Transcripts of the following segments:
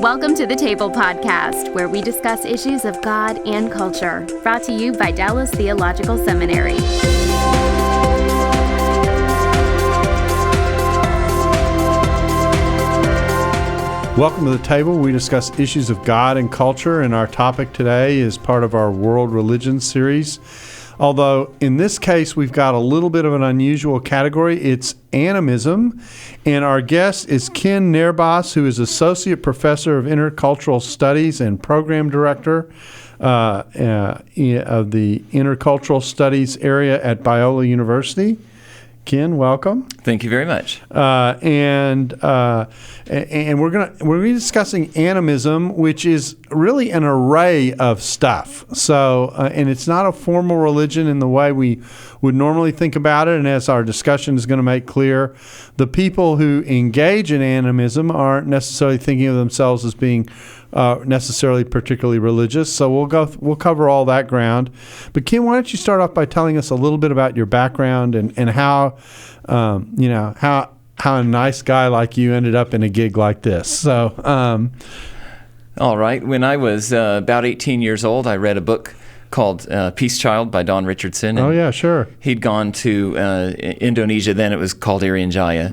Welcome to the Table Podcast, where we discuss issues of God and culture, brought to you by Dallas Theological Seminary. Welcome to the Table. We discuss issues of God and culture, and our topic today is part of our World Religions series. Although in this case, we've got a little bit of an unusual category. It's Animism, and our guest is Ken Nehrbass, who is Associate Professor of Intercultural Studies and Program Director of the Intercultural Studies area at Biola University. Ken, welcome. Thank you very much. And we're going to be discussing animism, which is really an array of stuff. So, and it's not a formal religion in the way we would normally think about it. And as our discussion is going to make clear, the people who engage in animism aren't necessarily thinking of themselves as being necessarily particularly religious. So we'll cover all that ground. But Ken, why don't you start off by telling us a little bit about your background and how how a nice guy like you ended up in a gig like this. So, all right. When I was about 18 years old, I read a book called Peace Child by Don Richardson. Oh, yeah, sure. He'd gone to Indonesia, then it was called Irian Jaya,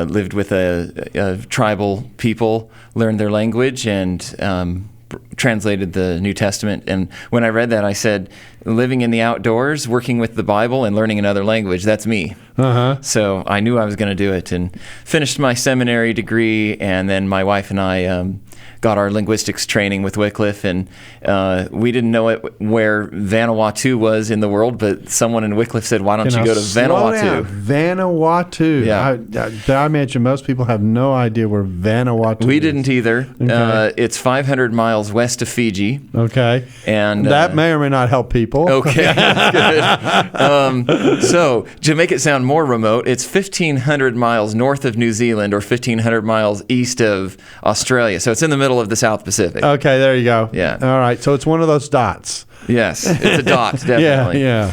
lived with a tribal people, learned their language, and translated the New Testament. And when I read that, I said, living in the outdoors, working with the Bible, and learning another language, that's me. So I knew I was going to do it, and finished my seminary degree, and then my wife and I got our linguistics training with Wycliffe, and we didn't know where Vanuatu was in the world, but someone in Wycliffe said, why don't you go to Vanuatu? Vanuatu. Yeah. I imagine most people have no idea where Vanuatu is. We didn't either. Okay. It's 500 miles west of Fiji. Okay. And that may or may not help people. Okay, that's good. So, to make it sound more remote, it's 1,500 miles north of New Zealand or 1,500 miles east of Australia. So it's in the middle of the South Pacific. Okay, there you go. Yeah. All right, so it's one of those dots. Yes, it's a dot, definitely. Yeah.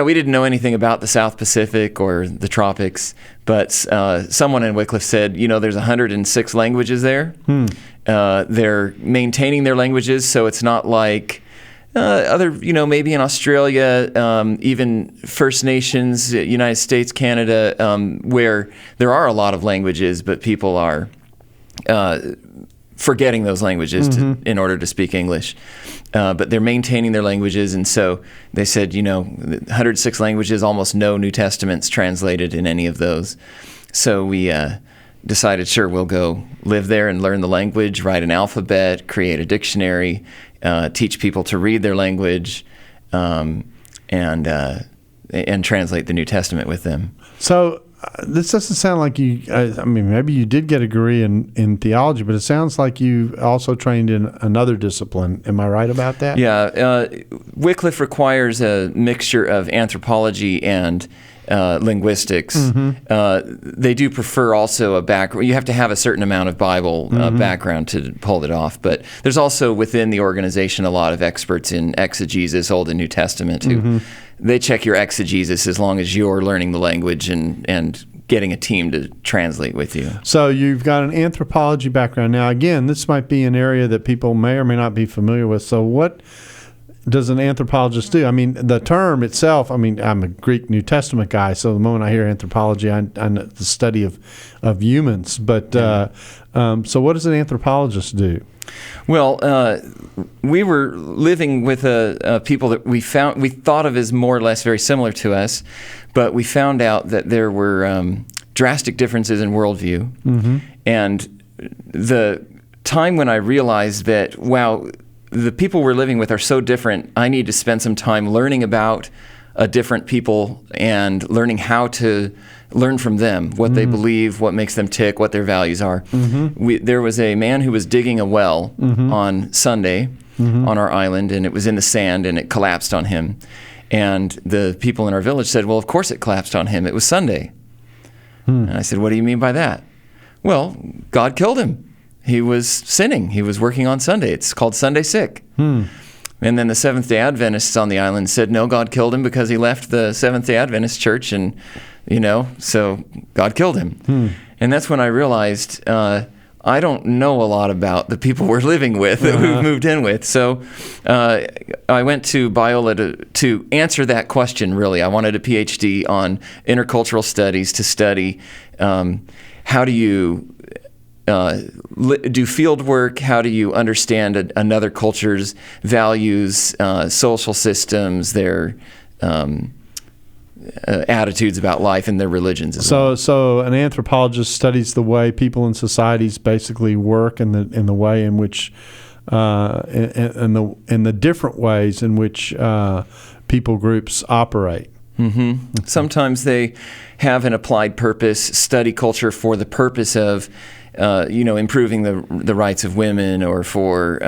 We didn't know anything about the South Pacific or the tropics, but someone in Wycliffe said, there's 106 languages there. They're maintaining their languages, so it's not like maybe in Australia, even First Nations, United States, Canada, where there are a lot of languages, but people are forgetting those languages in order to speak English. But they're maintaining their languages, and so they said, 106 languages, almost no New Testaments translated in any of those. So we decided, sure, we'll go live there and learn the language, write an alphabet, create a dictionary, teach people to read their language, and translate the New Testament with them. So this doesn't sound like you, maybe you did get a degree in theology, but it sounds like you also trained in another discipline. Am I right about that? Yeah. Wycliffe requires a mixture of anthropology and linguistics. They do prefer also a background. You have to have a certain amount of Bible background to pull it off. But there's also within the organization a lot of experts in exegesis, Old and New Testament, who they check your exegesis as long as you're learning the language and getting a team to translate with you. So you've got an anthropology background. Now, again, this might be an area that people may or may not be familiar with. So what does an anthropologist do? I mean, the term itself, I'm a Greek New Testament guy, so the moment I hear anthropology, I know the study of humans. But so what does an anthropologist do? Well, we were living with people that we thought of as more or less very similar to us, but we found out that there were drastic differences in worldview. And the time when I realized that, wow, the people we're living with are so different, I need to spend some time learning about different people and learning how to learn from them, what they believe, what makes them tick, what their values are. There was a man who was digging a well on Sunday on our island, and it was in the sand, and it collapsed on him. And the people in our village said, well, of course it collapsed on him. It was Sunday. And I said, what do you mean by that? Well, God killed him. He was sinning. He was working on Sunday. It's called Sunday sick. And then the Seventh-day Adventists on the island said, no, God killed him because he left the Seventh-day Adventist church, and, so God killed him. And that's when I realized I don't know a lot about the people we're living with, that we've moved in with. So I went to Biola to answer that question, really. I wanted a PhD on intercultural studies to study how do you do field work, how do you understand another culture's values, social systems, their attitudes about life, and their religions as well. So an anthropologist studies the way people in societies basically work, and the way in which and the different ways in which people groups operate. Mm-hmm. Sometimes they have an applied purpose, study culture for the purpose of improving the rights of women, or for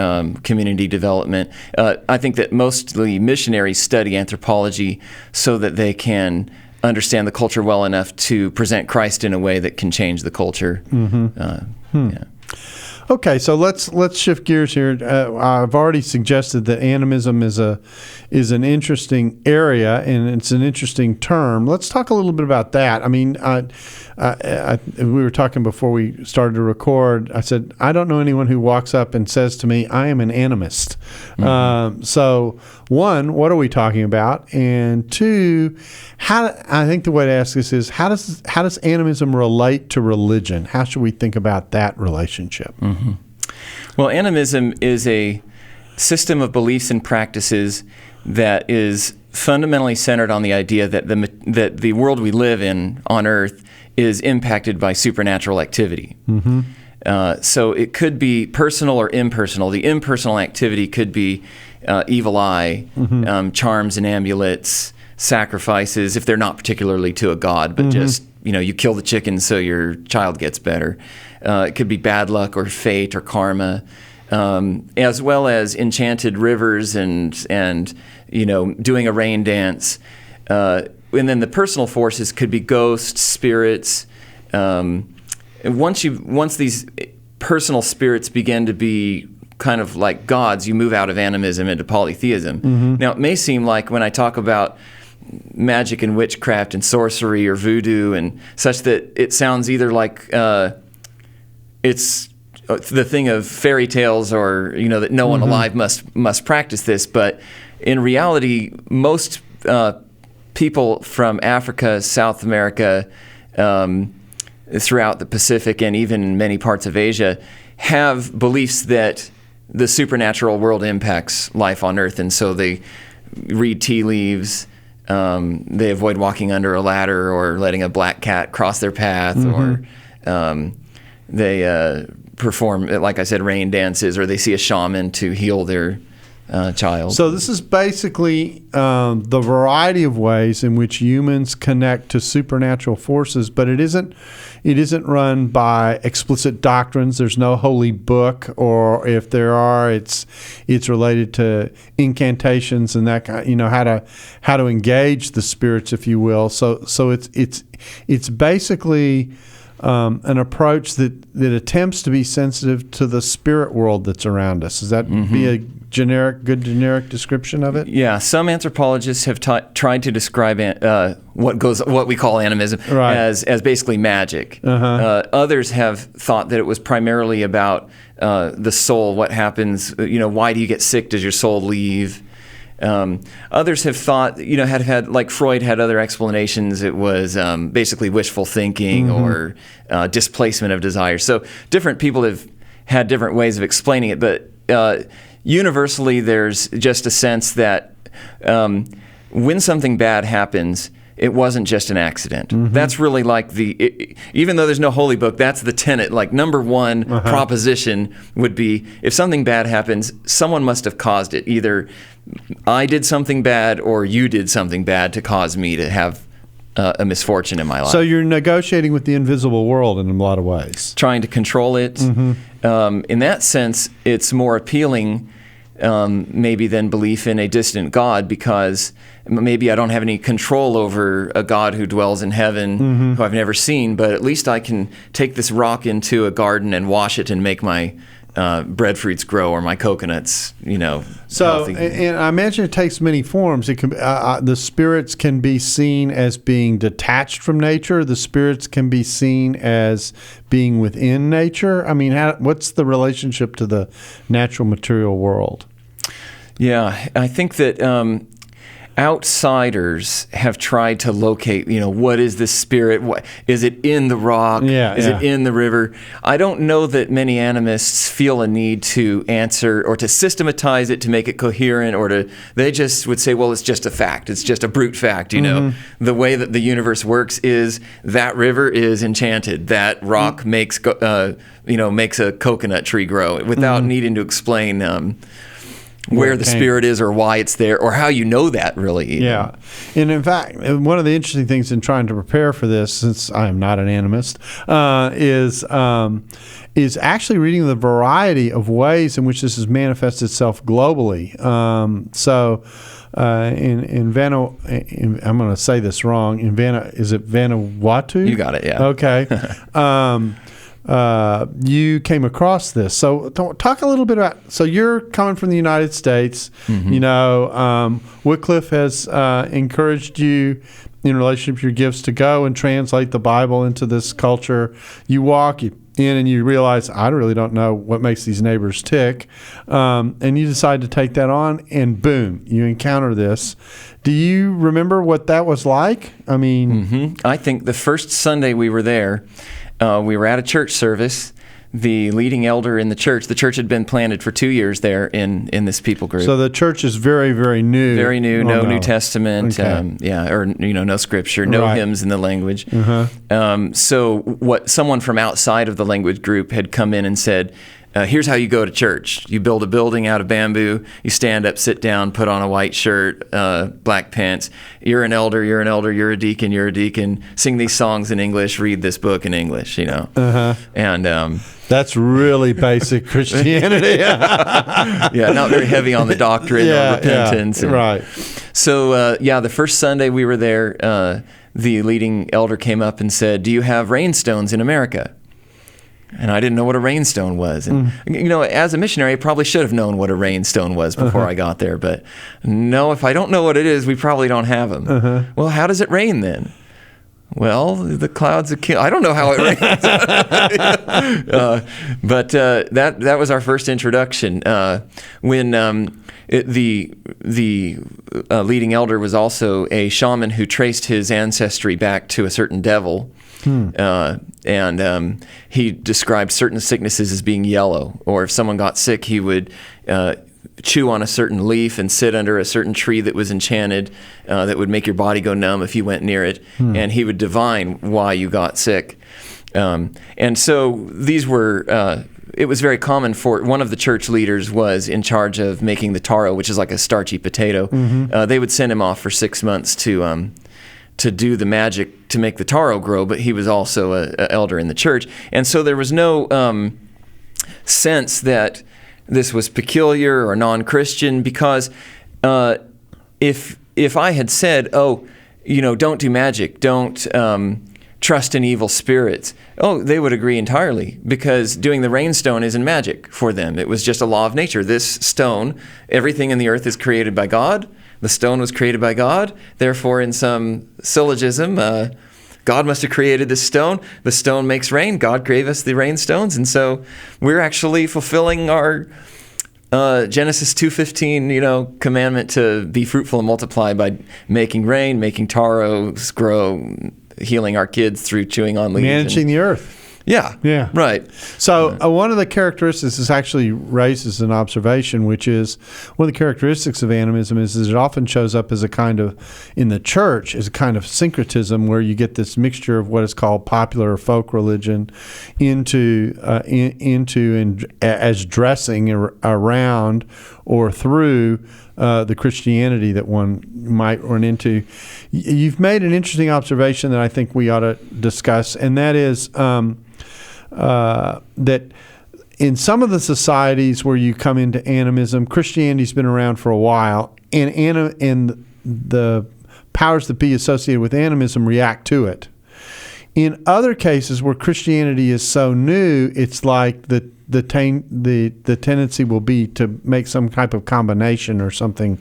community development. I think that mostly missionaries study anthropology so that they can understand the culture well enough to present Christ in a way that can change the culture. Yeah. Okay, so let's shift gears here. I've already suggested that animism is an interesting area, and it's an interesting term. Let's talk a little bit about that. I mean, we were talking before we started to record. I said, I don't know anyone who walks up and says to me, I am an animist. Mm-hmm. So, one, what are we talking about? And two, I think the way to ask this is, how does animism relate to religion? How should we think about that relationship? Mm-hmm. Well, animism is a system of beliefs and practices that is fundamentally centered on the idea that the world we live in on Earth is impacted by supernatural activity. Mm-hmm. So it could be personal or impersonal. The impersonal activity could be evil eye, mm-hmm. Charms and amulets, sacrifices, if they're not particularly to a god, but mm-hmm. just, you kill the chicken so your child gets better. It could be bad luck or fate or karma, as well as enchanted rivers and doing a rain dance. And then the personal forces could be ghosts, spirits. Once these personal spirits begin to be kind of like gods, you move out of animism into polytheism. Mm-hmm. Now, it may seem like when I talk about magic and witchcraft and sorcery or voodoo and such, that it sounds either like it's the thing of fairy tales, or that no one mm-hmm. alive must practice this. But in reality, most people from Africa, South America, throughout the Pacific, and even many parts of Asia, have beliefs that the supernatural world impacts life on Earth, and so they read tea leaves. They avoid walking under a ladder or letting a black cat cross their path, mm-hmm. or they perform, like I said, rain dances, or they see a shaman to heal their child. So this is basically the variety of ways in which humans connect to supernatural forces, but it isn't run by explicit doctrines. There's no holy book, or if there are, it's related to incantations and that kind, how to engage the spirits, if you will. So it's basically an approach that attempts to be sensitive to the spirit world that's around us. Does that mm-hmm. be a good generic description of it? Yeah, some anthropologists have tried to describe what we call animism, right, as basically magic. Uh-huh. Others have thought that it was primarily about the soul. What happens? Why do you get sick? Does your soul leave? Others have thought, had like Freud had other explanations. It was basically wishful thinking, mm-hmm. or displacement of desire. So different people have had different ways of explaining it, but universally there's just a sense that when something bad happens, it wasn't just an accident. Mm-hmm. That's really like even though there's no holy book, that's the tenet. Like number one uh-huh. proposition would be, if something bad happens, someone must have caused it. Either I did something bad or you did something bad to cause me to have a misfortune in my life. So you're negotiating with the invisible world in a lot of ways. Trying to control it. Mm-hmm. In that sense, it's more appealing maybe than belief in a distant God, because maybe I don't have any control over a God who dwells in heaven, mm-hmm. who I've never seen, but at least I can take this rock into a garden and wash it and make my breadfruits grow or my coconuts, So, healthy. and I imagine it takes many forms. It can the spirits can be seen as being detached from nature. The spirits can be seen as being within nature. I mean, what's the relationship to the natural material world? Yeah, I think that outsiders have tried to locate, what is this spirit? What is it in the rock? Is it in the river? I don't know that many animists feel a need to answer or to systematize it to make it coherent, they just would say, well, it's just a fact. It's just a brute fact, The way that the universe works is that river is enchanted. That rock makes a coconut tree grow without needing to explain where the spirit is or why it's there or how you know that really. Yeah. And in fact, one of the interesting things in trying to prepare for this, since I am not an animist, is actually reading the variety of ways in which this has manifested itself globally. In I'm going to say this wrong. Is it Vanuatu? You got it, yeah. Okay. You came across this. So talk a little bit about, so you're coming from the United States, Wycliffe has encouraged you in relationship to your gifts to go and translate the Bible into this culture. You walk in and you realize, I really don't know what makes these neighbors tick. And you decide to take that on and boom, you encounter this. Do you remember what that was like? I mean, I think the first Sunday we were there, we were at a church service. The leading elder in the church had been planted for 2 years there in this people group. So the church is very, very new. Very new, no New Testament, okay. no scripture, no hymns in the language. So what someone from outside of the language group had come in and said, here's how you go to church. You build a building out of bamboo. You stand up, sit down, put on a white shirt, black pants. You're an elder, you're a deacon. Sing these songs in English, read this book in English, And that's really basic Christianity. Yeah, not very heavy on the doctrine or repentance. Yeah, right. So, the first Sunday we were there, the leading elder came up and said, do you have rainstones in America? And I didn't know what a rainstone was. And, as a missionary, I probably should have known what a rainstone was before I got there. But no, if I don't know what it is, we probably don't have them. Well, how does it rain then? Well, the clouds I don't know how it rains. But that was our first introduction. When the leading elder was also a shaman who traced his ancestry back to a certain devil. And he described certain sicknesses as being yellow, or if someone got sick, he would chew on a certain leaf and sit under a certain tree that was enchanted, that would make your body go numb if you went near it, and he would divine why you got sick. And so these were... it was very common for one of the church leaders was in charge of making the taro, which is like a starchy potato. They would send him off for 6 months to do the magic to make the taro grow, but he was also an elder in the church. And so there was no sense that this was peculiar or non-Christian, because if I had said, don't do magic, don't trust in evil spirits, they would agree entirely, because doing the rainstone isn't magic for them. It was just a law of nature. This stone, everything in the earth is created by God. The stone was created by God. Therefore, in some syllogism, God must have created this stone. The stone makes rain. God gave us the rainstones. And so we're actually fulfilling our Genesis 2:15, commandment to be fruitful and multiply by making rain, making taros grow, healing our kids through chewing on leaves. Managing the earth. Yeah. Right. So one of the characteristics this actually raises an observation, which is one of the characteristics of animism is it often shows up as a kind of, in the church, as a kind of syncretism, where you get this mixture of what is called popular or folk religion into as dressing around or through the Christianity that one might run into. You've made an interesting observation that I think we ought to discuss, and that is that in some of the societies where you come into animism, Christianity's been around for a while, and the powers that be associated with animism react to it. In other cases where Christianity is so new, it's like the tendency will be to make some type of combination or something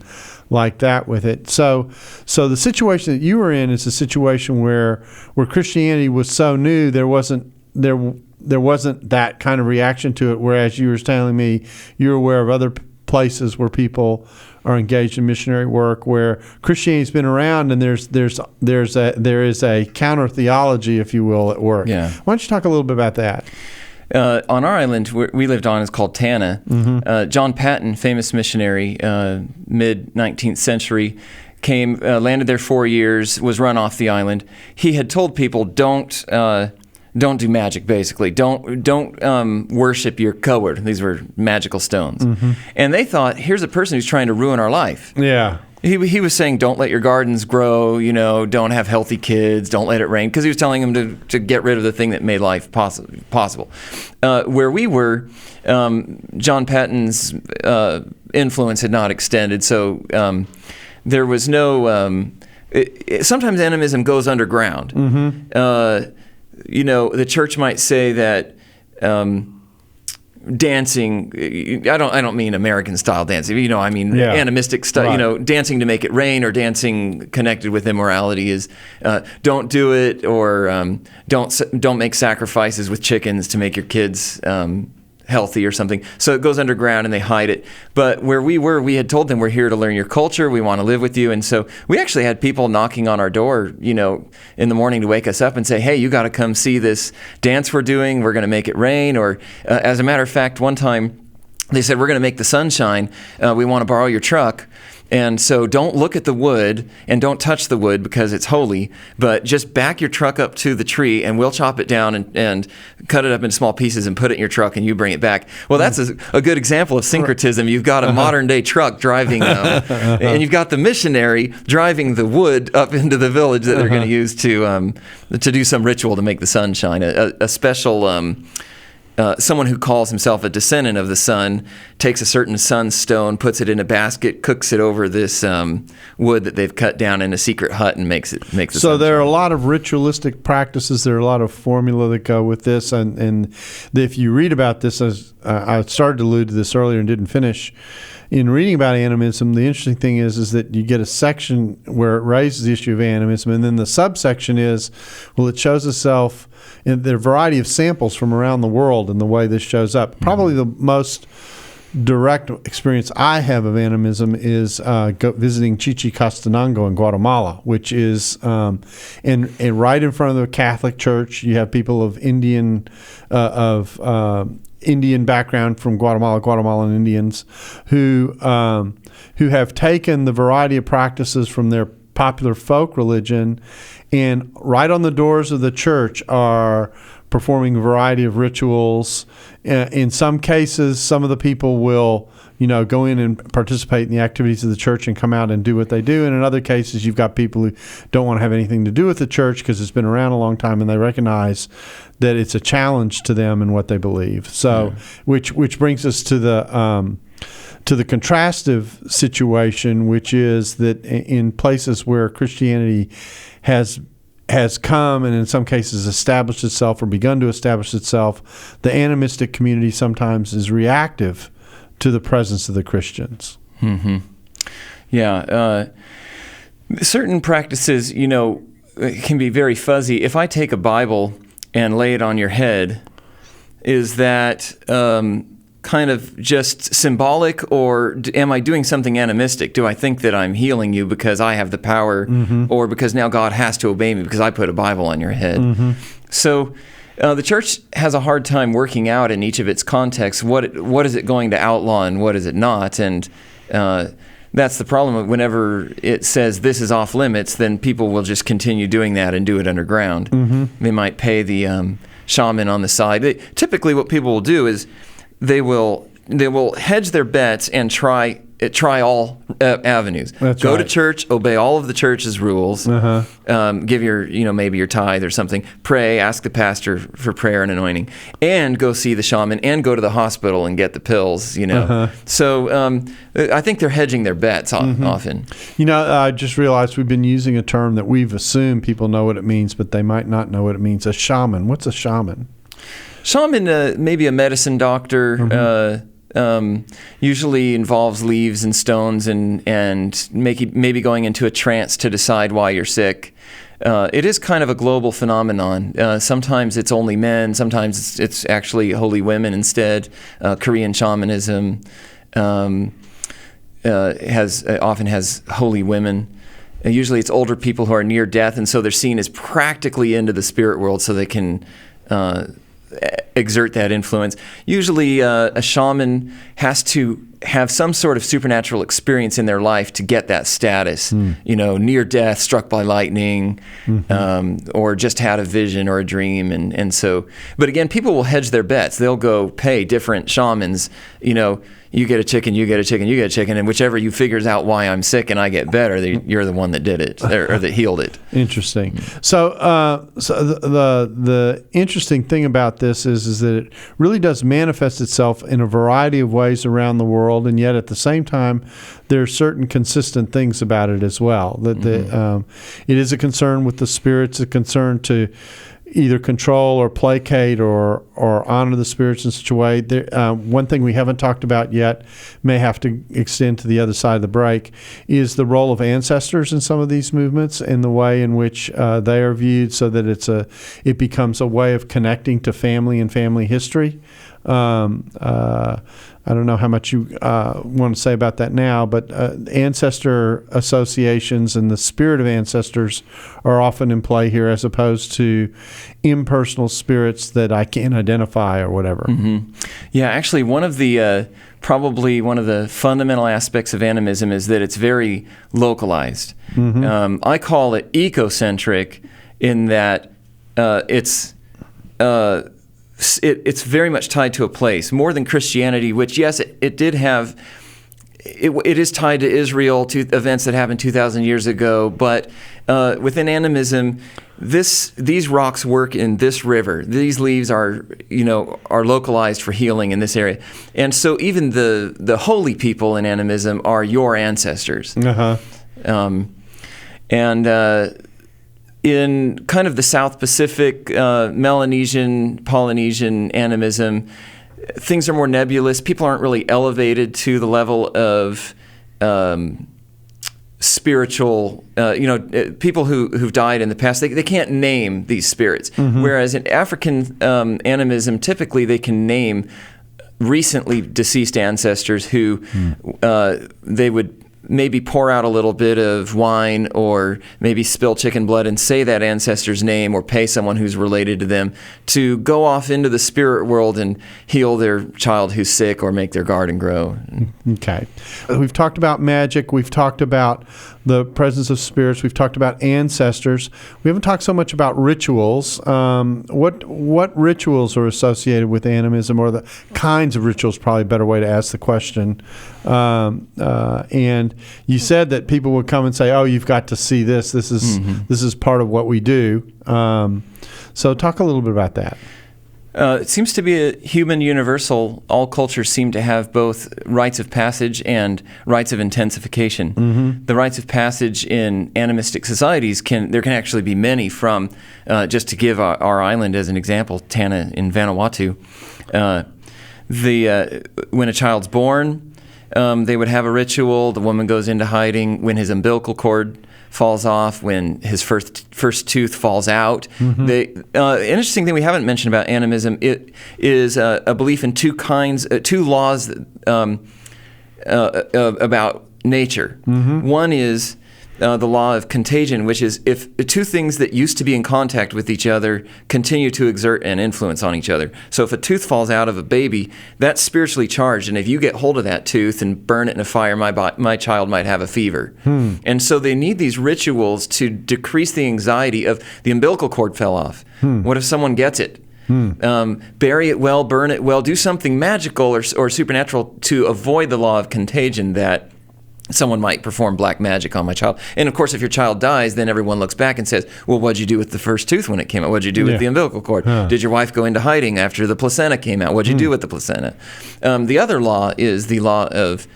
like that with it. So the situation that you were in is a situation where Christianity was so new, there wasn't that kind of reaction to it. Whereas you were telling me you're aware of other places where people are engaged in missionary work where Christianity's been around, and there is a counter theology, if you will, at work. Yeah. Why don't you talk a little bit about that? On our island we lived on is called Tana. John Patton, famous missionary, mid-19th century, came, landed there 4 years, was run off the island. He had told people, don't do magic, basically. Don't worship your coward. These were magical stones. And they thought, here's a person who's trying to ruin our life. Yeah. He was saying, don't let your gardens grow, don't have healthy kids, don't let it rain, because he was telling them to get rid of the thing that made life possible. Where we were, John Patton's influence had not extended, so there was no... sometimes animism goes underground. The church might say that dancing, I don't mean American style dancing, I mean animistic style, right. Dancing to make it rain or dancing connected with immorality is don't do it, or don't make sacrifices with chickens to make your kids healthy or something. So it goes underground and they hide it. But where we were, we had told them, we're here to learn your culture, we want to live with you. And so we actually had people knocking on our door, in the morning to wake us up and say, hey, you got to come see this dance we're doing, we're going to make it rain. Or as a matter of fact, one time they said, we're going to make the sun shine, we want to borrow your truck. And so don't look at the wood and don't touch the wood because it's holy, but just back your truck up to the tree and we'll chop it down and cut it up in small pieces and put it in your truck and you bring it back. Well, that's a good example of syncretism. You've got a modern day truck driving and you've got the missionary driving the wood up into the village that they're going to use to do some ritual to make the sun shine. A special... someone who calls himself a descendant of the sun takes a certain sunstone, puts it in a basket, cooks it over this wood that they've cut down in a secret hut, and makes the So sunshine. There are a lot of ritualistic practices. There are a lot of formula that go with this, and if you read about this, as I started to allude to this earlier and didn't finish. In reading about animism, the interesting thing is that you get a section where it raises the issue of animism, and then the subsection is, well, it shows itself in the variety of samples from around the world and the way this shows up. Probably the most direct experience I have of animism is visiting Chichicastenango in Guatemala, which is and right in front of the Catholic Church. You have people of Indian background from Guatemala, Guatemalan Indians, who have taken the variety of practices from their popular folk religion, and right on the doors of the church are performing a variety of rituals. In some cases, some of the people will, go in and participate in the activities of the church and come out and do what they do. And in other cases, you've got people who don't want to have anything to do with the church because it's been around a long time and they recognize that it's a challenge to them and what they believe. So, which brings us to the contrastive situation, which is that in places where Christianity has come and in some cases established itself or begun to establish itself, the animistic community sometimes is reactive to the presence of the Christians. Yeah. Certain practices, can be very fuzzy. If I take a Bible and lay it on your head, is that kind of just symbolic, or am I doing something animistic? Do I think that I'm healing you because I have the power, or because now God has to obey me because I put a Bible on your head? So the church has a hard time working out in each of its contexts what is it going to outlaw and what is it not, and that's the problem. Whenever it says this is off limits, then people will just continue doing that and do it underground. They might pay the shaman on the side. Typically what people will do is they will hedge their bets and try all avenues. Go to church, obey all of the church's rules, give your maybe your tithe or something, pray, ask the pastor for prayer and anointing, and go see the shaman, and go to the hospital and get the pills. So I think they're hedging their bets often. I just realized we've been using a term that we've assumed people know what it means, but they might not know what it means. A shaman. What's a shaman? Shaman, maybe a medicine doctor. Usually involves leaves and stones and maybe going into a trance to decide why you're sick. It is kind of a global phenomenon. Sometimes it's only men. Sometimes it's actually holy women instead. Korean shamanism often has holy women. Usually it's older people who are near death, and so they're seen as practically into the spirit world so they can exert that influence. Usually a shaman has to have some sort of supernatural experience in their life to get that status, near death, struck by lightning, or just had a vision or a dream. And so, but again, people will hedge their bets. They'll go pay different shamans, you get a chicken, you get a chicken, you get a chicken, and whichever you figures out why I'm sick and I get better, you're the one that did it or that healed it. Interesting. So, the interesting thing about this is that it really does manifest itself in a variety of ways around the world, and yet at the same time, there are certain consistent things about it as well. That it is a concern with the spirits, a concern to either control or placate or honor the spirits in such a way. One thing we haven't talked about yet, may have to extend to the other side of the break, is the role of ancestors in some of these movements and the way in which they are viewed, so that it becomes a way of connecting to family and family history. I don't know how much you want to say about that now, but ancestor associations and the spirit of ancestors are often in play here, as opposed to impersonal spirits that I can't identify or whatever. Mm-hmm. Yeah, actually, probably one of the fundamental aspects of animism is that it's very localized. Mm-hmm. I call it ecocentric in that it's very much tied to a place, more than Christianity, which, yes, it did have. It is tied to Israel, to events that happened 2,000 years ago. But within animism, these rocks work in this river. These leaves are localized for healing in this area, and so even the holy people in animism are your ancestors. In kind of the South Pacific, Melanesian, Polynesian animism, things are more nebulous. People aren't really elevated to the level of spiritual, people who've died in the past. They can't name these spirits. Mm-hmm. Whereas in African animism, typically they can name recently deceased ancestors who they would maybe pour out a little bit of wine or maybe spill chicken blood and say that ancestor's name, or pay someone who's related to them to go off into the spirit world and heal their child who's sick or make their garden grow. Okay. We've talked about magic. We've talked about the presence of spirits. We've talked about ancestors. We haven't talked so much about rituals. What rituals are associated with animism, or the kinds of rituals, probably a better way to ask the question. And you said that people would come and say, "Oh, you've got to see this. This is part of what we do." So talk a little bit about that. It seems to be a human universal. All cultures seem to have both rites of passage and rites of intensification. Mm-hmm. The rites of passage in animistic societies there can actually be many. From just to give our island as an example, Tanna in Vanuatu, when a child's born, they would have a ritual. The woman goes into hiding. When his umbilical cord falls off, when his first tooth falls out. Mm-hmm. Interesting thing we haven't mentioned about animism, it is a belief in two laws about nature. Mm-hmm. One is the law of contagion, which is if two things that used to be in contact with each other continue to exert an influence on each other. So if a tooth falls out of a baby, that's spiritually charged, and if you get hold of that tooth and burn it in a fire, my child might have a fever. And so they need these rituals to decrease the anxiety of the umbilical cord fell off. What if someone gets it? Bury it well, burn it well, do something magical or supernatural to avoid the law of contagion that someone might perform black magic on my child. And of course, if your child dies, then everyone looks back and says, well, what'd you do with the first tooth when it came out? What'd you do with the umbilical cord? Did your wife go into hiding after the placenta came out? What'd you do with the placenta? The other law is the law of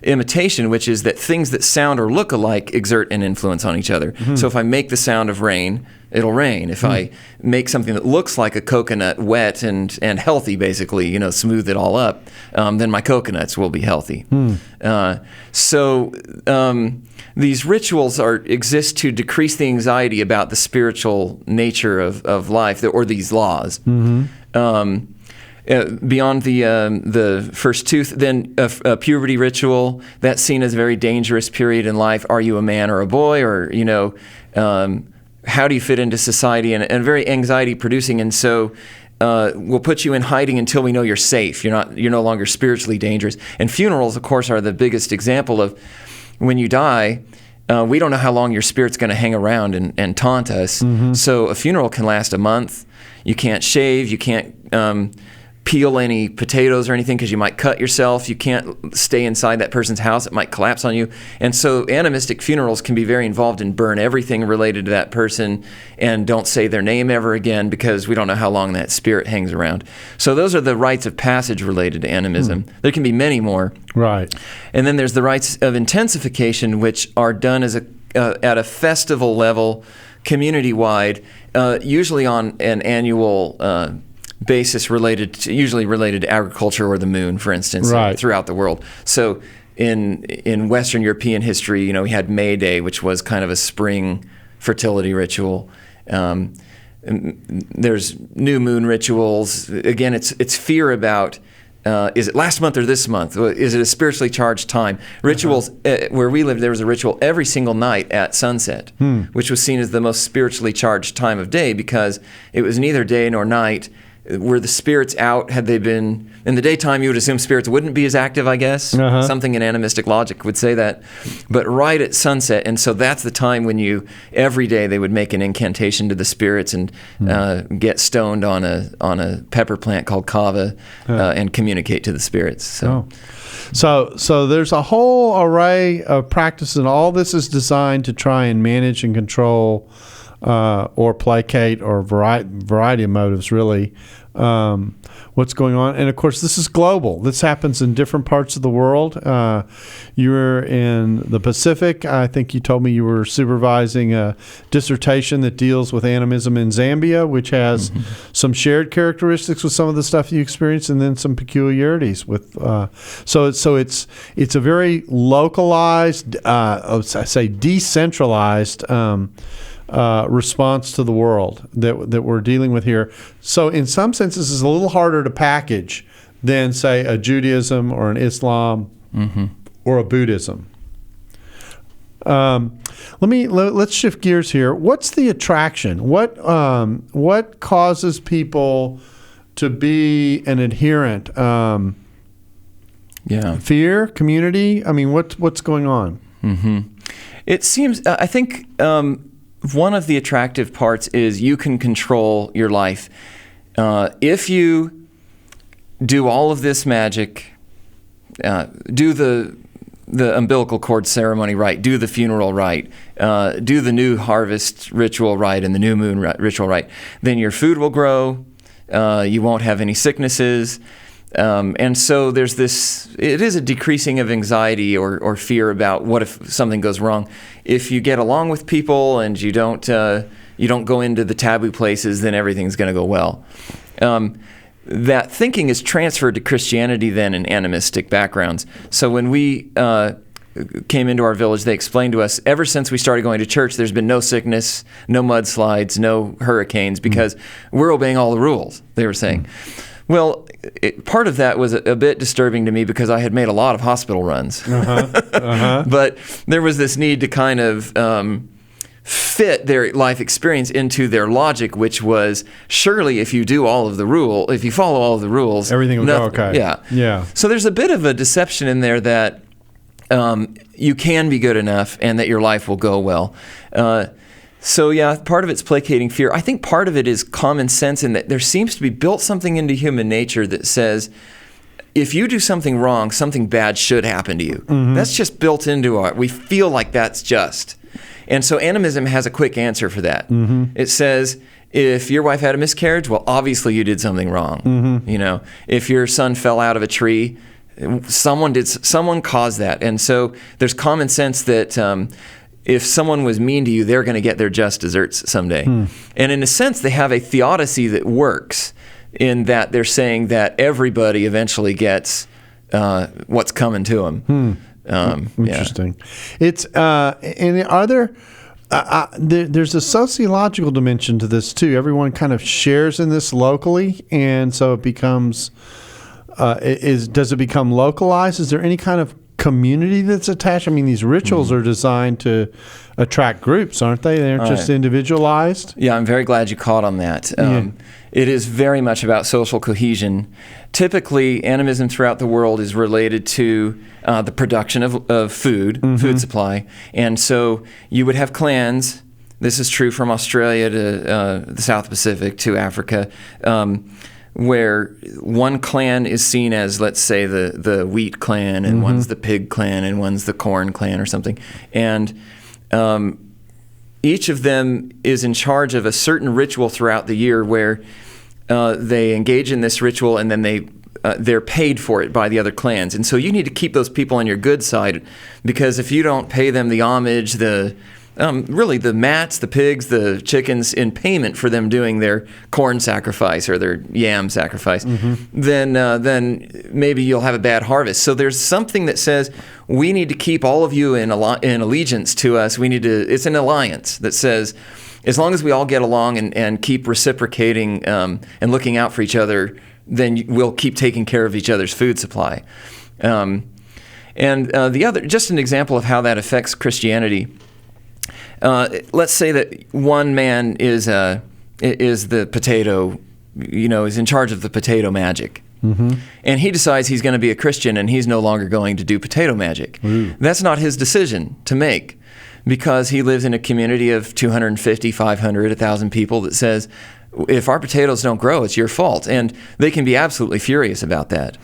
imitation, which is that things that sound or look alike exert an influence on each other. So if I make the sound of rain, it'll rain. If I make something that looks like a coconut wet and healthy, basically, smooth it all up, then my coconuts will be healthy. These rituals exist to decrease the anxiety about the spiritual nature of life, or these laws. Beyond the first tooth, then a puberty ritual, that's seen as a very dangerous period in life. Are you a man or a boy? Or, how do you fit into society? And very anxiety producing. And so we'll put you in hiding until we know you're safe. You're no longer spiritually dangerous. And funerals, of course, are the biggest example of when you die. We don't know how long your spirit's going to hang around and taunt us. So a funeral can last a month. You can't shave. You can't peel any potatoes or anything because you might cut yourself. You can't stay inside that person's house. It might collapse on you. And so animistic funerals can be very involved in burn everything related to that person and don't say their name ever again because we don't know how long that spirit hangs around. So those are the rites of passage related to animism. There can be many more. Right. And then there's the rites of intensification, which are done as at a festival level, community-wide, usually on an annual basis usually related to agriculture or the moon, for instance, throughout the world. So in Western European history, we had May Day, which was kind of a spring fertility ritual. There's new moon rituals. Again, it's fear about, is it last month or this month? Is it a spiritually charged time? Rituals, where we lived, there was a ritual every single night at sunset, which was seen as the most spiritually charged time of day because it was neither day nor night. Were the spirits out? Had they been in the daytime? You would assume spirits wouldn't be as active, I guess. Something in animistic logic would say that. But right at sunset, and so that's the time when every day they would make an incantation to the spirits and get stoned on a pepper plant called kava and communicate to the spirits. So there's a whole array of practices, and all this is designed to try and manage and control or placate, or variety of motives, really, what's going on. And, of course, this is global. This happens in different parts of the world. You were in the Pacific. I think you told me you were supervising a dissertation that deals with animism in Zambia, which has some shared characteristics with some of the stuff you experienced, and then some peculiarities with. So it's a very localized, decentralized response to the world that we're dealing with here. So in some senses, it's a little harder to package than, say, a Judaism or an Islam or a Buddhism. Let's shift gears here. What's the attraction? What causes people to be an adherent? Fear, community. I mean, what's going on? It seems. I think. One of the attractive parts is you can control your life. If you do all of this magic, do the umbilical cord ceremony right, do the funeral right, do the new harvest ritual right and the new moon ritual right, then your food will grow, you won't have any sicknesses. And so there's it is a decreasing of anxiety or fear about what if something goes wrong. If you get along with people and you don't go into the taboo places, then everything's going to go well. That thinking is transferred to Christianity then in animistic backgrounds. So when we came into our village, they explained to us, ever since we started going to church, there's been no sickness, no mudslides, no hurricanes, because we're obeying all the rules, they were saying. Well, part of that was a bit disturbing to me because I had made a lot of hospital runs. But there was this need to kind of fit their life experience into their logic, which was, surely if you follow all of the rules, everything will go okay. Yeah. So there's a bit of a deception in there that you can be good enough and that your life will go well. So yeah, part of it's placating fear. I think part of it is common sense in that there seems to be built something into human nature that says, if you do something wrong, something bad should happen to you. That's just built into we feel like that's just. And so animism has a quick answer for that. It says, if your wife had a miscarriage, well, obviously you did something wrong. If your son fell out of a tree, someone caused that. And so there's common sense that if someone was mean to you, they're going to get their just desserts someday. And in a sense, they have a theodicy that works in that they're saying that everybody eventually gets what's coming to them. Interesting. It's and are there? There's a sociological dimension to this too. Everyone kind of shares in this locally, and so it becomes. Does it become localized? Is there any kind of community that's attached? I mean, these rituals are designed to attract groups, aren't they? They're just individualized. Yeah, I'm very glad you caught on that. It is very much about social cohesion. Typically, animism throughout the world is related to the production of food, food supply. And so you would have clans. This is true from Australia to the South Pacific to Africa, where one clan is seen as, let's say, the wheat clan, and one's the pig clan, and one's the corn clan or something. And each of them is in charge of a certain ritual throughout the year where they engage in this ritual, and then they're paid for it by the other clans. And so you need to keep those people on your good side, because if you don't pay them the homage, really the mats, the pigs, the chickens in payment for them doing their corn sacrifice or their yam sacrifice, then maybe you'll have a bad harvest. So there's something that says we need to keep all of you in allegiance to us. It's an alliance that says as long as we all get along and keep reciprocating and looking out for each other, then we'll keep taking care of each other's food supply. And the other, just an example of how that affects Christianity. Let's say that one man is the potato, is in charge of the potato magic. And he decides he's going to be a Christian and he's no longer going to do potato magic. That's not his decision to make, because he lives in a community of 250, 500, 1,000 people that says, if our potatoes don't grow, it's your fault. And they can be absolutely furious about that.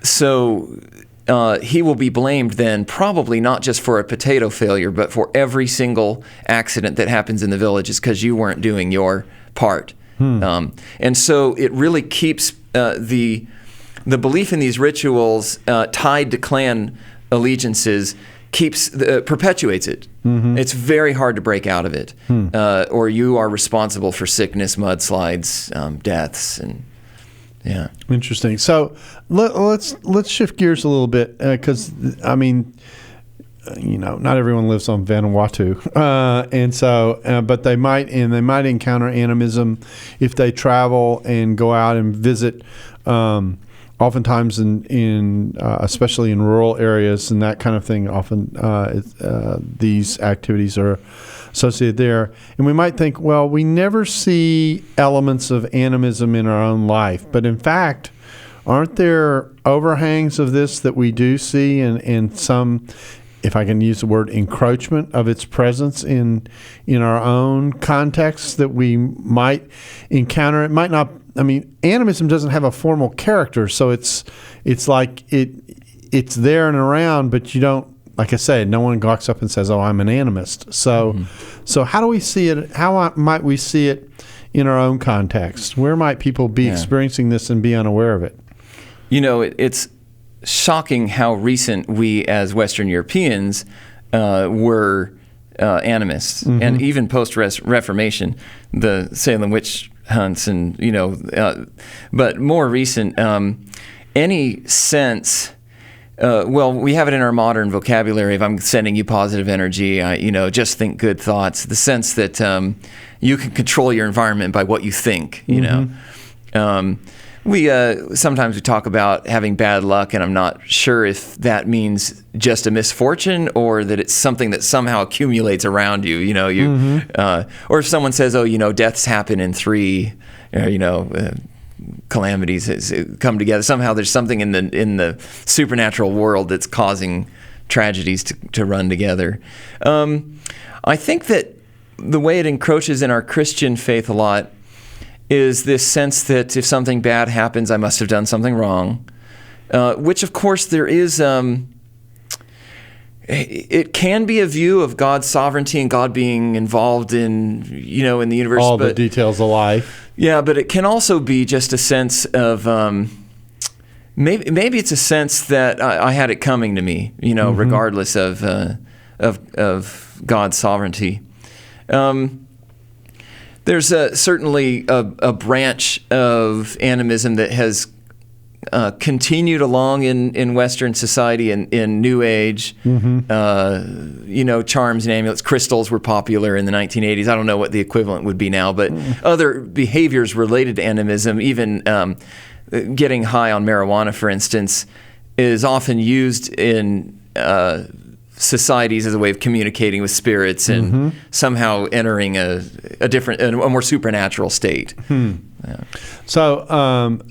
So he will be blamed then probably not just for a potato failure, but for every single accident that happens in the village is because you weren't doing your part. And so it really keeps the belief in these rituals tied to clan allegiances perpetuates it. It's very hard to break out of it, or you are responsible for sickness, mudslides, deaths, and yeah. Interesting. So let's shift gears a little bit, because I mean, not everyone lives on Vanuatu, and so but they might encounter animism if they travel and go out and visit. Oftentimes in especially in rural areas and that kind of thing, often these activities are associated there. And we might think, well, we never see elements of animism in our own life. But in fact, aren't there overhangs of this that we do see in some, if I can use the word, encroachment of its presence in our own context that we might encounter? It might not. I mean, animism doesn't have a formal character, so it's like it's there and around, but you don't. Like I said, no one walks up and says, "Oh, I'm an animist." So how do we see it? How might we see it in our own context? Where might people be experiencing this and be unaware of it? It's shocking how recent we as Western Europeans were animists, and even post-Reformation, the Salem witch hunts, and but more recent, any sense. We have it in our modern vocabulary. If I'm sending you positive energy, just think good thoughts. The sense that you can control your environment by what you think. We sometimes we talk about having bad luck, and I'm not sure if that means just a misfortune or that it's something that somehow accumulates around you. Or if someone says, "Oh, deaths happen in three," calamities come together. Somehow there's something in the supernatural world that's causing tragedies to run together. I think that the way it encroaches in our Christian faith a lot is this sense that if something bad happens, I must have done something wrong, which of course there is. It can be a view of God's sovereignty and God being involved in the universe. All the details of life. Yeah, but it can also be just a sense of maybe it's a sense that I had it coming to me, regardless of of God's sovereignty. There's certainly a branch of animism that has continued along in Western society in New Age. Charms and amulets, crystals were popular in the 1980s. I don't know what the equivalent would be now, but other behaviors related to animism, even getting high on marijuana, for instance, is often used in societies as a way of communicating with spirits and somehow entering a more supernatural state. Yeah. So,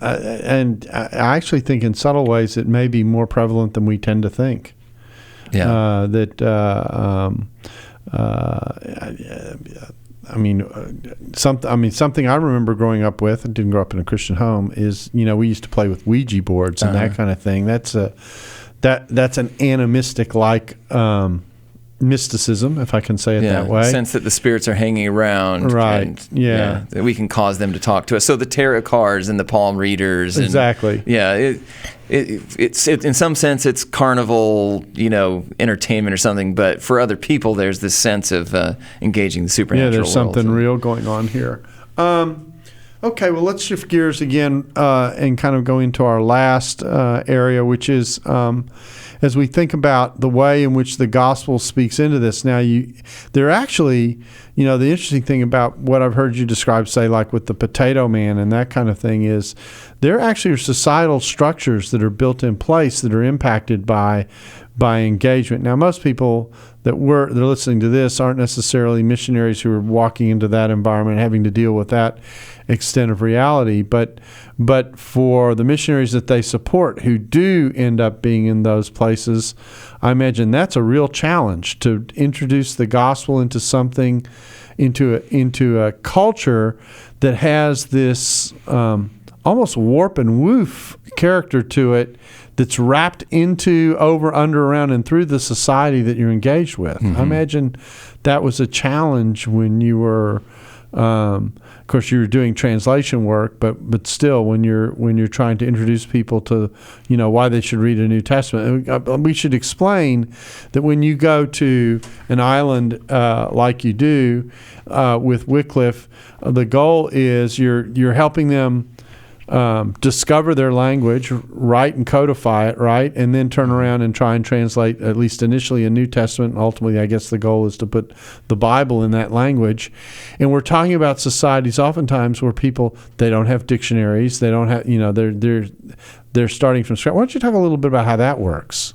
and I actually think in subtle ways it may be more prevalent than we tend to think. Yeah. Something I remember growing up with, and didn't grow up in a Christian home, is we used to play with Ouija boards and that kind of thing. That's an animistic like mysticism, if I can say it that way. Sense that the spirits are hanging around, right? And, that we can cause them to talk to us. So the tarot cards and the palm readers, exactly. It's in some sense it's carnival, entertainment or something. But for other people, there's this sense of engaging the supernatural. Yeah, there's something real going on here. Okay, well, let's shift gears again and kind of go into our last area, which is as we think about the way in which the gospel speaks into this. Now, they're actually, the interesting thing about what I've heard you describe, say, like with the potato man and that kind of thing, is there actually are societal structures that are built in place that are impacted by engagement. Now, most people they're listening to this aren't necessarily missionaries who are walking into that environment, having to deal with that extent of reality, but for the missionaries that they support who do end up being in those places, I imagine that's a real challenge to introduce the gospel into something, into a culture that has this almost warp and woof character to it, that's wrapped into, over, under, around, and through the society that you're engaged with. I imagine that was a challenge when you were, of course, you were doing translation work, but still, when you're trying to introduce people to, why they should read a New Testament. We should explain that when you go to an island like you do with Wycliffe, the goal is you're helping them discover their language, write and codify it, right, and then turn around and try and translate, at least initially, a New Testament. And ultimately, I guess the goal is to put the Bible in that language. And we're talking about societies oftentimes where people, they don't have dictionaries, they don't have, they're starting from scratch. Why don't you talk a little bit about how that works?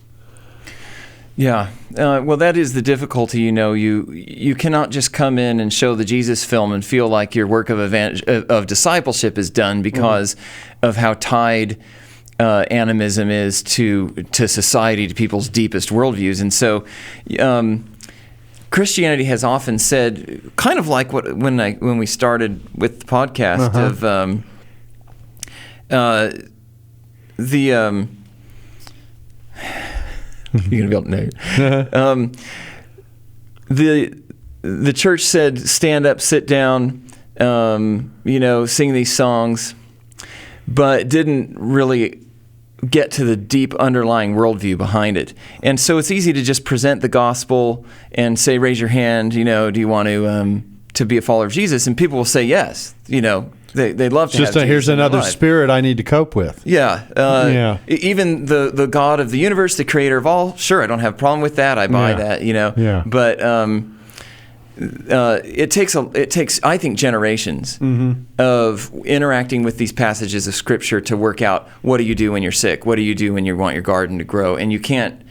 Yeah. Well, that is the difficulty. You cannot just come in and show the Jesus film and feel like your work of discipleship is done because of how tied animism is to society, to people's deepest worldviews. And so Christianity has often said, kind of like when we started with the podcast, you're gonna be able to know. The church said, stand up, sit down, sing these songs, but didn't really get to the deep underlying worldview behind it. And so it's easy to just present the gospel and say, raise your hand, do you want to be a follower of Jesus? And people will say yes, They love to just have here's another spirit I need to cope with. Even the God of the universe, the creator of all, sure, I don't have a problem with that. I buy that, But it takes I think generations of interacting with these passages of Scripture to work out, what do you do when you're sick? What do you do when you want your garden to grow? And you can't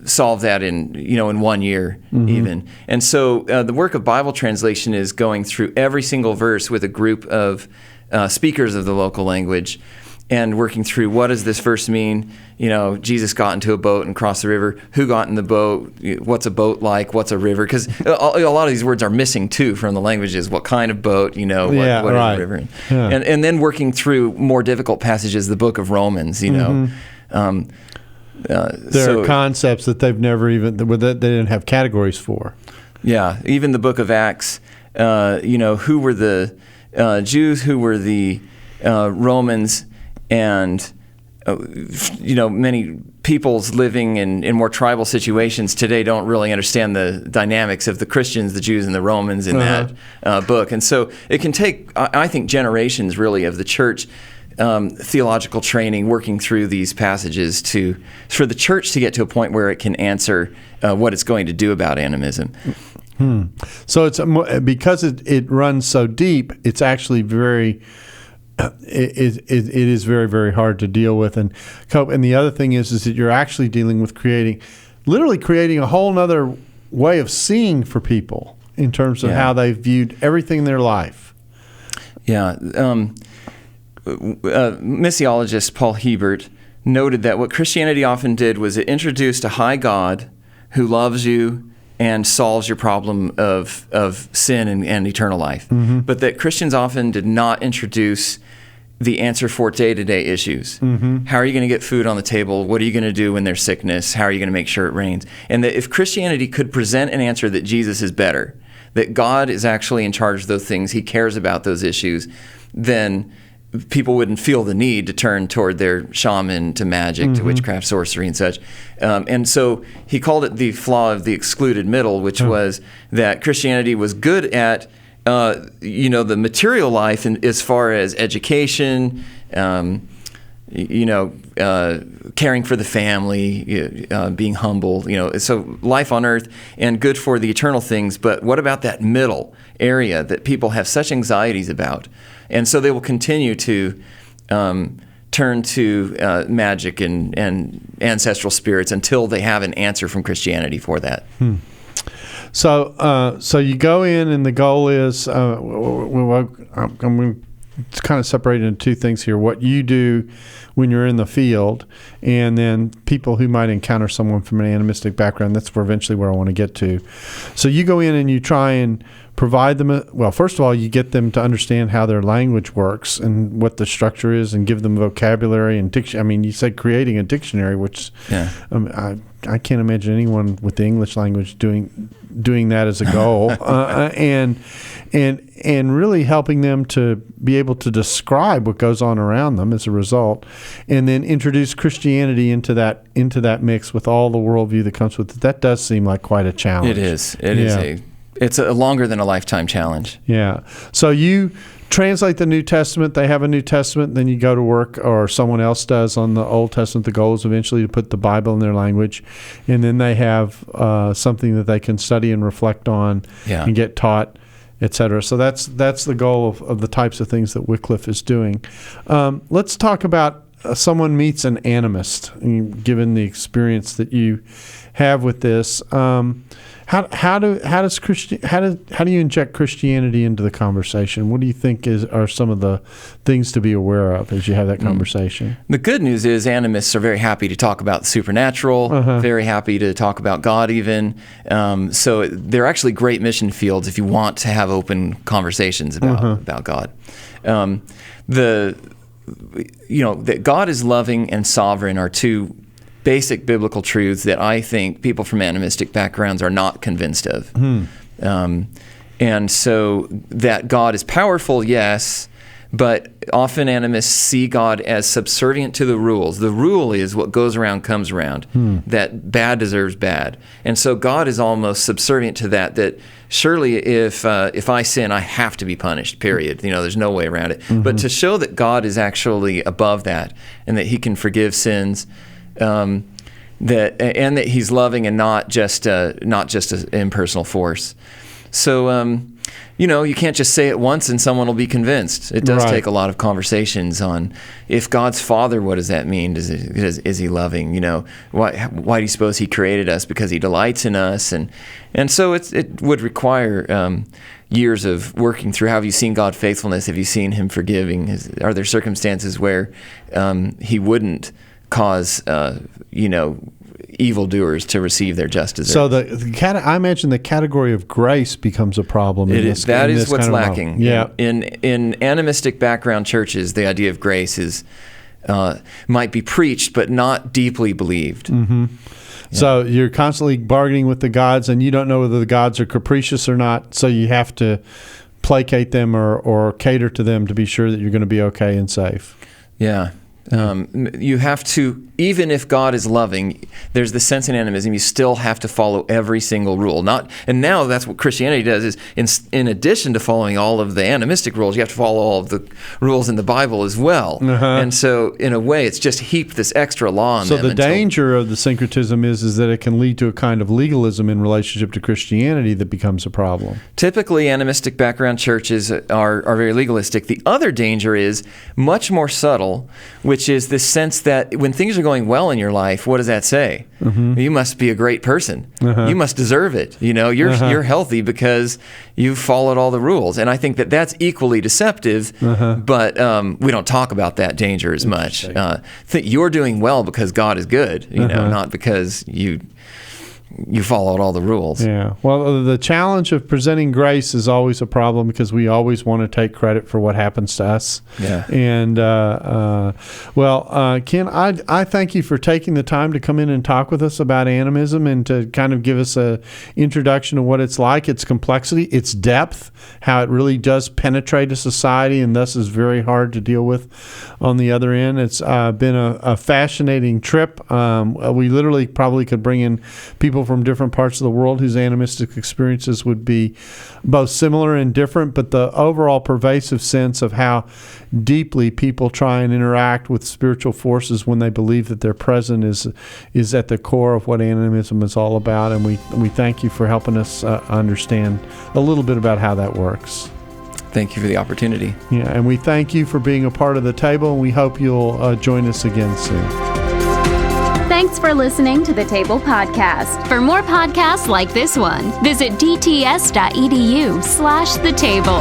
solve that in 1 year even. And so the work of Bible translation is going through every single verse with a group of speakers of the local language and working through, what does this verse mean? Jesus got into a boat and crossed the river. Who got in the boat? What's a boat like? What's a river? Because a lot of these words are missing too from the languages. What kind of boat? What is a river? Yeah. And then working through more difficult passages, the book of Romans. There are concepts that they've never even, that they didn't have categories for. Yeah, even the book of Acts, who were the Jews, who were the Romans, and many peoples living in more tribal situations today don't really understand the dynamics of the Christians, the Jews, and the Romans in that book. And so it can take, I think, generations really of the church theological training, working through these passages for the church to get to a point where it can answer what it's going to do about animism. So it's because it runs so deep, it's actually very. It is very, very hard to deal with and cope. And the other thing is that you're actually dealing with literally creating a whole other way of seeing for people in terms of how they've viewed everything in their life. Yeah. Missiologist Paul Hebert noted that what Christianity often did was it introduced a high God who loves you and solves your problem of sin and eternal life. Mm-hmm. But that Christians often did not introduce the answer for day-to-day issues. Mm-hmm. How are you going to get food on the table? What are you going to do when there's sickness? How are you going to make sure it rains? And that if Christianity could present an answer that Jesus is better, that God is actually in charge of those things, he cares about those issues, then people wouldn't feel the need to turn toward their shaman, to magic, to witchcraft, sorcery, and such. And so he called it the flaw of the excluded middle, which was that Christianity was good at the material life as far as education, caring for the family, being humble, so life on earth, and good for the eternal things. But what about that middle area that people have such anxieties about? And so they will continue to turn to magic and ancestral spirits until they have an answer from Christianity for that. So you go in, and the goal is, I'm going to kind of separate into two things here: what you do when you're in the field, and then people who might encounter someone from an animistic background. That's eventually where I want to get to. So you go in and you try and provide them, first of all, you get them to understand how their language works and what the structure is, and give them vocabulary and dictionary. I mean, you said creating a dictionary, which I can't imagine anyone with the English language doing that as a goal, and really helping them to be able to describe what goes on around them as a result, and then introduce Christianity into that mix with all the worldview that comes with it. That does seem like quite a challenge. It is. It's a longer than a lifetime challenge. Yeah. So you translate the New Testament. They have a New Testament. Then you go to work, or someone else does, on the Old Testament. The goal is eventually to put the Bible in their language. And then they have something that they can study and reflect on and get taught, etc. So that's the goal of the types of things that Wycliffe is doing. Let's talk about someone meets an animist, given the experience that you have with this. How do you inject Christianity into the conversation? What do you think are some of the things to be aware of as you have that conversation? The good news is animists are very happy to talk about the supernatural, very happy to talk about God even. So they're actually great mission fields if you want to have open conversations about God. That God is loving and sovereign are two basic biblical truths that I think people from animistic backgrounds are not convinced of. And so that God is powerful, yes, but often animists see God as subservient to the rules. The rule is what goes around comes around, that bad deserves bad. And so God is almost subservient to that surely if I sin, I have to be punished, period. There's no way around it. But to show that God is actually above that, and that he can forgive sins, that he's loving and not just an impersonal force. So you can't just say it once and someone will be convinced. It does take a lot of conversations on, if God's Father, what does that mean? Is he loving? Why do you suppose he created us? Because he delights in us, and so it would require years of working through. How have you seen God's faithfulness? Have you seen him forgiving? Are there circumstances where he wouldn't cause evildoers to receive their just deserts? So I imagine the category of grace becomes a problem. That is what's lacking. Yeah. In animistic background churches, the idea of grace is might be preached but not deeply believed. Yeah. So you're constantly bargaining with the gods, and you don't know whether the gods are capricious or not. So you have to placate them or cater to them to be sure that you're going to be okay and safe. Yeah. You have to, even if God is loving, there's the sense in animism, you still have to follow every single rule. And now that's what Christianity does, is in addition to following all of the animistic rules, you have to follow all of the rules in the Bible as well. And so, in a way, it's just heaped this extra law on them. So the danger of the syncretism is that it can lead to a kind of legalism in relationship to Christianity that becomes a problem. Typically, animistic background churches are very legalistic. The other danger is much more subtle, which is this sense that when things are going well in your life, what does that say? You must be a great person. You must deserve it. You're healthy because you've followed all the rules. And I think that that's equally deceptive, but we don't talk about that danger as much. You're doing well because God is good, not because you followed all the rules. Yeah. Well, the challenge of presenting grace is always a problem because we always want to take credit for what happens to us. Yeah. And, Ken, I thank you for taking the time to come in and talk with us about animism and to kind of give us a introduction to what it's like, its complexity, its depth, how it really does penetrate a society and thus is very hard to deal with on the other end. It's been a fascinating trip. We literally probably could bring in people from different parts of the world whose animistic experiences would be both similar and different, but the overall pervasive sense of how deeply people try and interact with spiritual forces when they believe that they're present is at the core of what animism is all about. And we thank you for helping us understand a little bit about how that works. Thank you for the opportunity. Yeah, and we thank you for being a part of the table, and we hope you'll join us again soon. Thanks for listening to the Table Podcast. For more podcasts like this one, visit dts.edu/the table.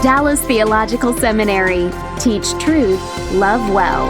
Dallas Theological Seminary. Teach truth, love well.